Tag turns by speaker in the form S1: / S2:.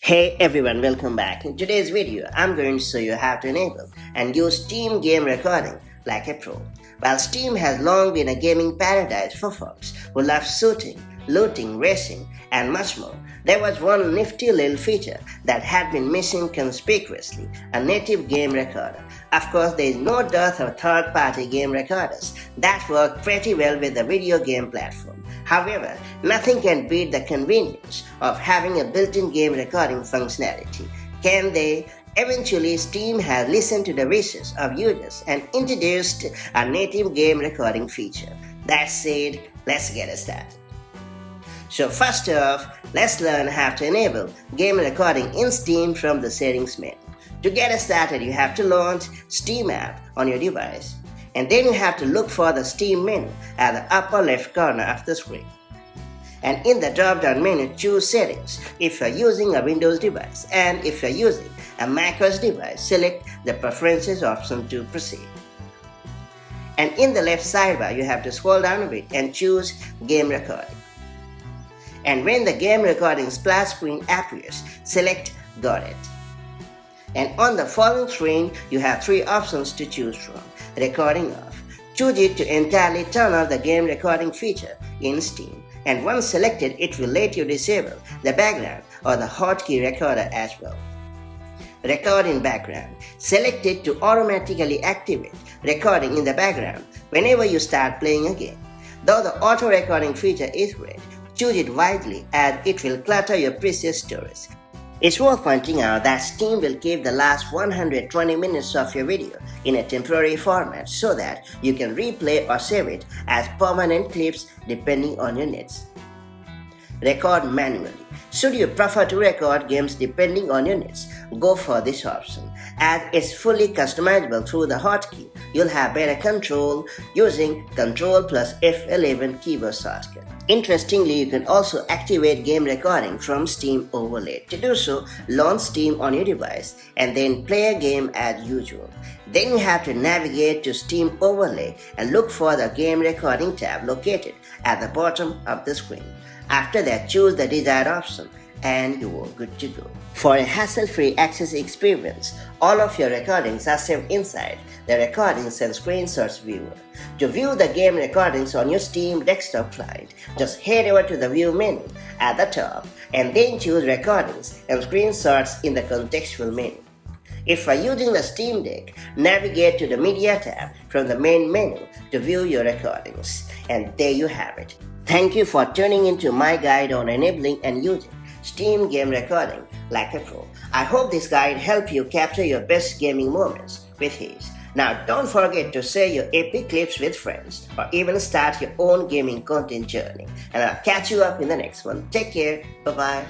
S1: Hey everyone, welcome back. In today's video, I'm going to show you how to enable and use Steam game recording like a pro. While Steam has long been a gaming paradise for folks who love shooting, looting, racing, and much more, there was one nifty little feature that had been missing conspicuously, a native game recorder. Of course, there is no dearth of third-party game recorders that work pretty well with the video game platform. However, nothing can beat the convenience of having a built-in game recording functionality. Can they? Eventually, Steam has listened to the wishes of users and introduced a native game recording feature. That said, let's get started. So first off, let's learn how to enable game recording in Steam from the settings menu. To get started, you have to launch Steam app on your device, and then you have to look for the Steam menu at the upper left corner of the screen. And in the drop-down menu, choose Settings if you're using a Windows device, and if you're using a macOS device, select the Preferences option to proceed. And in the left sidebar, you have to scroll down a bit and choose Game Recording. And when the game recording splash screen appears, select Got It. And on the following screen, you have three options to choose from. Recording off. Choose it to entirely turn off the game recording feature in Steam. And once selected, it will let you disable the background or the hotkey recorder as well. Record in background. Select it to automatically activate recording in the background whenever you start playing a game. Though the auto recording feature is great, choose it wisely as it will clutter your precious storage. It's worth pointing out that Steam will keep the last 120 minutes of your video in a temporary format so that you can replay or save it as permanent clips depending on your needs. Record manually. Should you prefer to record games depending on your needs, go for this option. As it's fully customizable through the hotkey, you'll have better control using Ctrl plus F11 keyboard shortcut. Interestingly, you can also activate game recording from Steam Overlay. To do so, launch Steam on your device and then play a game as usual. Then you have to navigate to Steam Overlay and look for the Game Recording tab located at the bottom of the screen. After that, choose the desired option and you are good to go. For a hassle-free access experience, all of your recordings are saved inside the Recordings and Screenshots viewer. To view the game recordings on your Steam desktop client, just head over to the View menu at the top and then choose Recordings and Screenshots in the contextual menu. If you're using the Steam Deck, navigate to the Media tab from the main menu to view your recordings. And there you have it. Thank you for tuning into my guide on enabling and using Steam game recording like a pro. I hope this guide helped you capture your best gaming moments with ease. Now don't forget to share your epic clips with friends or even start your own gaming content journey. And I'll catch you up in the next one. Take care. Bye-bye.